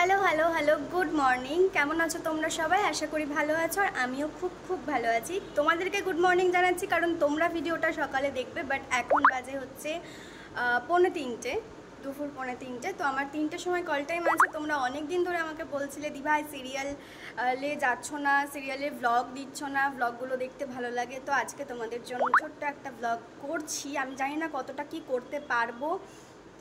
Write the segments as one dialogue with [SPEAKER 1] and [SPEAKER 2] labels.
[SPEAKER 1] Hello hello hello good morning. কেমন আছো তোমরা সবাই? আশা করি ভালো আছো, আর আমিও খুব খুব ভালো আছি। তোমাদেরকে গুড মর্নিং জানাচ্ছি কারণ তোমরা ভিডিওটা সকালে দেখবে, বাট এখন বাজে হচ্ছে 2:45, দুপুর 2:45। তো আমার 3টের সময় কল টাইম আছে। তোমরা অনেক দিন ধরে আমাকে বলছিলে দিভাই সিরিয়ালে যাচ্ছ না, সিরিয়ালে ভ্লগ দিচ্ছ না, ভ্লগগুলো দেখতে ভালো লাগে। তো আজকে তোমাদের জন্য ছোট্ট একটা ভ্লগ করছি। আমি জানি না কতটা কি করতে পারবো,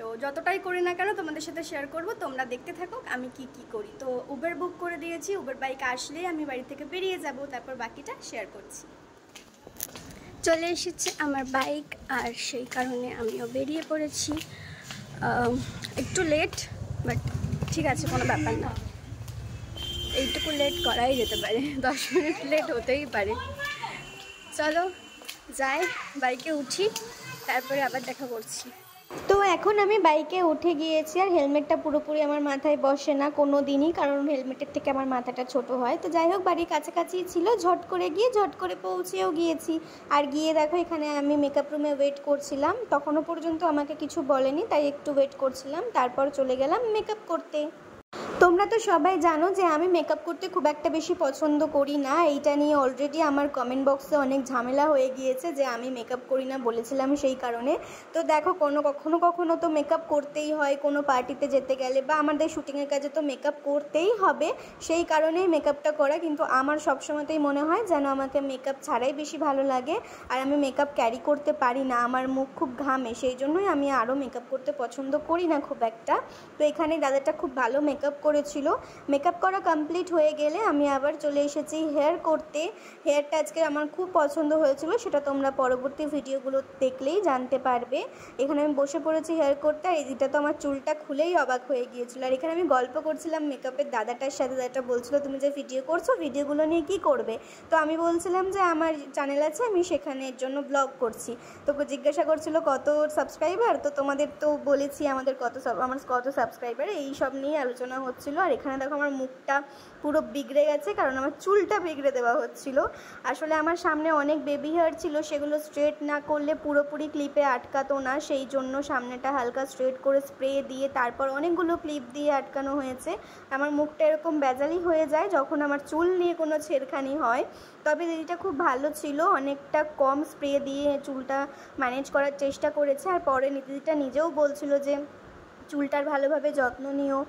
[SPEAKER 1] তো যতটাই করি না কেন তোমাদের সাথে শেয়ার করব। তোমরা দেখতে থাকো আমি কি কি করি। তো উবের বুক করে দিয়েছি, উবের বাইক আসলেই আমি বাড়ি থেকে বেরিয়ে যাব, তারপর বাকিটা শেয়ার করছি। চলে এসেছে আমার বাইক, আর সেই কারণে আমিও বেরিয়ে পড়েছি। একটু লেট, বাট ঠিক আছে, কোনো ব্যাপার না। এইটুকু লেট করাই যেতে পারে, 10 মিনিট লেট হতেই পারে। চলো যাই, বাইকে উঠি, তারপরে আবার দেখা করছি। তো এখন আমি বাইকে উঠে গিয়েছি, আর হেলমেটটা পুরোপুরি আমার মাথায় বসে না কোনো দিনই, কারণ হেলমেটের থেকে আমার মাথাটা ছোট হয়। তো যাই হোক, বাড়ির কাছাকাছি ছিল, ঝট করে গিয়ে ঝট করে পৌঁছেও গিয়েছি। আর গিয়ে দেখো এখানে আমি মেকআপ রুমে ওয়েট করছিলাম, তখনও পর্যন্ত আমাকে কিছু বলেনি, তাই একটু ওয়েট করছিলাম, তারপর চলে গেলাম মেকআপ করতে। তোমরা তো সবাই জানো যে আমি মেকআপ করতে খুব একটা বেশি পছন্দ করি না। এইটা নিয়ে অলরেডি আমার কমেন্ট বক্সে অনেক ঝামেলা হয়ে গিয়েছে যে আমি মেকআপ করি না বলেছিলাম সেই কারণে। তো দেখো কখনো কখনো তো মেকআপ করতেই হয়, কোনো পার্টিতে যেতে গেলে বা আমাদের শুটিংয়ের কাজে তো মেকআপ করতেই হবে, সেই কারণেই মেকআপটা করা। কিন্তু আমার সবসময়তেই মনে হয় যেন আমাকে মেকআপ ছাড়াই বেশি ভালো লাগে, আর আমি মেকআপ ক্যারি করতে পারি না, আমার মুখ খুব ঘামে, সেই জন্যই আমি আরও মেকআপ করতে পছন্দ করি না খুব একটা। তো এখানে দাদাটা খুব ভালো মেকআপ করেছিল। মেকআপ করা কমপ্লিট হয়ে গেলে আমি আবার চলে এসেছি হেয়ার করতে। হেয়ারটা আজকে আমার খুব পছন্দ হয়েছিল, সেটা তোমরা পরবর্তী ভিডিওগুলো দেখলেই জানতে পারবে। এখানে আমি বসে পড়েছি হেয়ার করতে, আর এইটা তো আমার চুলটা খুলেই অবাক হয়ে গিয়েছিল। আর এখানে আমি গল্প করছিলাম মেকআপের দাদাটার সাথে। দাদাটা বলছিল তুমি যে ভিডিও করছো, ভিডিওগুলো নিয়ে কী করবে? তো আমি বলছিলাম যে আমার চ্যানেল আছে, আমি সেখানে এর জন্য ব্লগ করছি। তো জিজ্ঞাসা করছিল কত সাবস্ক্রাইবার, তো তোমাদের তো বলেছি আমার কত সাবস্ক্রাইবার, এই সব নিয়ে আলোচনা হচ্ছিল। আর এখানে দেখো আমার মুখটা পুরো বিগড়ে গেছে, কারণ আমার চুলটা বিগড়ে দেওয়া হচ্ছিল। আসলে আমার সামনে অনেক বেবি হেয়ার ছিল, সেগুলো স্ট্রেট না করলে পুরোপুরি ক্লিপে আটকাতো না, সেই জন্য সামনেটা হালকা স্ট্রেট করে স্প্রে দিয়ে তারপর অনেকগুলো ক্লিপ দিয়ে আটকানো হয়েছে। আমার মুখটা এরকম বেজালি হয়ে যায় যখন আমার চুল নিয়ে কোনো ছেড়খানি হয়। তবে দিদিটা খুব ভালো ছিল, অনেকটা কম স্প্রে দিয়ে চুলটা ম্যানেজ করার চেষ্টা করেছে। আর পরে দিদিটা নিজেও বলছিল যে চুলটার ভালোভাবে যত্ন নিও,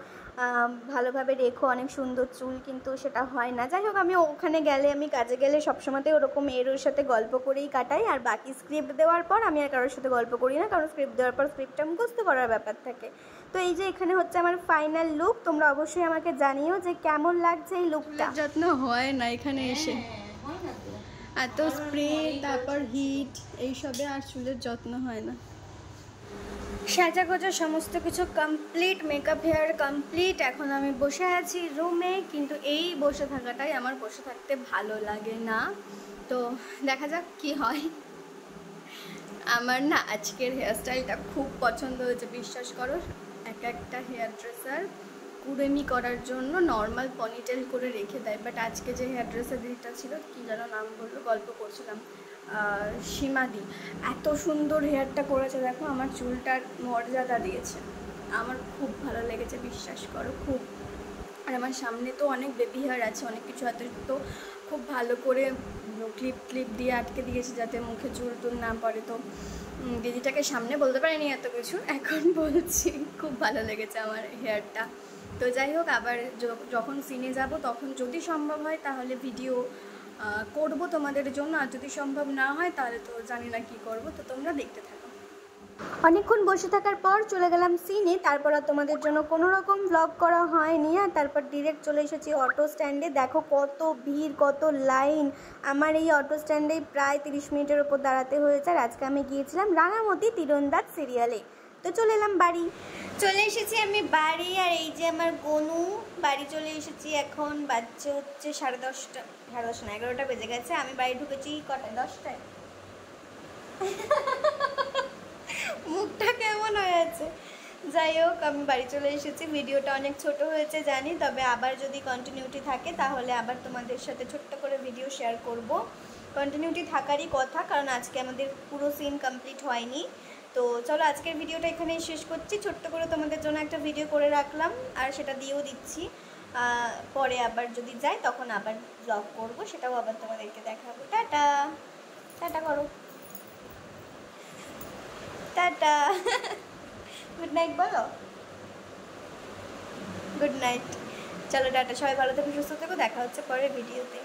[SPEAKER 1] ভালোভাবে রেখো, অনেক সুন্দর চুল, কিন্তু সেটা হয় না। যাই হোক, আমি ওখানে গেলে, আমি কাজে গেলে সবসময়তেই ওরকম ওর সাথে গল্প করেই কাটাই। আর বাকি স্ক্রিপ্ট দেওয়ার পর আমি আর কারোর সাথে গল্প করি না, কারণ স্ক্রিপ্ট দেওয়ার পর স্ক্রিপ্টটা মুখস্থ করার ব্যাপার থাকে। তো এই যে এখানে হচ্ছে আমার ফাইনাল লুক, তোমরা অবশ্যই আমাকে জানিও যে কেমন লাগছে এই লুকটা। যত্ন হয় না এখানে এসে, এত স্প্রে তারপর হিট এইসবে আর চুলের যত্ন হয় না। সাজাগোজা সমস্ত কিছু কমপ্লিট, মেকআপ হেয়ার কমপ্লিট। এখন আমি বসে আছি রুমে, কিন্তু এই বসে থাকাটাই আমার বসে থাকতে ভালো লাগে না। তো দেখা যাক কি হয়। আমার না আজকের হেয়ারস্টাইলটা খুব পছন্দ হয়েছে, বিশ্বাস করো। একটা হেয়ার ড্রেসার কুড়েমি করার জন্য নর্মাল পনিটেল করে রেখে দেয়, বাট আজকে যে হেয়ার ড্রেসার দিদিটা ছিল, কী যেন নাম বললো, গল্প করছিলাম, সীমাদি, এত সুন্দর হেয়ারটা করেছে। দেখো আমার চুলটার মর্যাদা দিয়েছে, আমার খুব ভালো লেগেছে, বিশ্বাস করো খুব। আর আমার সামনে তো অনেক বেবি হেয়ার আছে, অনেক কিছু হাতে, তো খুব ভালো করে ক্লিপ দিয়ে আটকে দিয়েছে যাতে মুখে চুল টুল না পড়ে। তো দিদিটাকে সামনে বলতে পারিনি এত কিছু, এখন বলছি। খুব ভালো লেগেছে আমার হেয়ারটা। তো যাই হোক, আবার যখন সিনে যাব তখন যদি সম্ভব হয় তাহলে ভিডিও করব তোমাদের জন্য, আর যদি সম্ভব না হয় তাহলে তো জানি না কি করব। তো তোমরা দেখতে থাকো। অনেকক্ষণ বসে থাকার পর চলে গেলাম সিনে, তারপর আর তোমাদের জন্য কোনো রকম ব্লগ করা হয়নি। আর তারপর ডিরেক্ট চলে এসেছি অটো স্ট্যান্ডে। দেখো কত ভিড়, কত লাইন। আমার এই অটো স্ট্যান্ডে প্রায় 30 মিনিটের ওপর দাঁড়াতে হয়েছে। আর আজকে আমি গিয়েছিলাম রাঙামতি তীরন্দাজ সিরিয়ালে। তো চলে এলাম বাড়ি, চলে এসেছি আমি বাড়ি। আর এই যে আমার গনু, বাড়ি চলে এসেছি। এখন বাজছে হচ্ছে 10:30, 10:30 না 11টা বেজে গেছে। আমি বাড়ি ঢুকেছি কটায়? 10টায়। মুখটা কেমন হয়ে আছে? যাই হোক, আমি বাড়ি চলে এসেছি। ভিডিওটা অনেক ছোট হয়েছে জানি, তবে আবার যদি কন্টিনিউটি থাকে তাহলে আবার তোমাদের সাথে ছোট্ট করে ভিডিও শেয়ার করব। কন্টিনিউটি থাকারই কথা, কারণ আজকে আমাদের পুরো সিন কমপ্লিট হয়নি। তো চলো আজকের ভিডিওটা এখানেই শেষ করছি। ছোট্ট করে তোমাদের জন্য একটা ভিডিও করে রাখলাম, আর সেটা দিয়েও দিচ্ছি। পরে আবার যদি যাই তখন আবার ব্লগ করব, সেটাও আবার তোমাদেরকে দেখাবো। টাটা, টাটা করো, টাটা। গুড নাইট বলো, গুড নাইট। চলো টাটা, সবাই ভালো থেকো, সুস্থ থেকো, দেখা হচ্ছে পরের ভিডিওতে।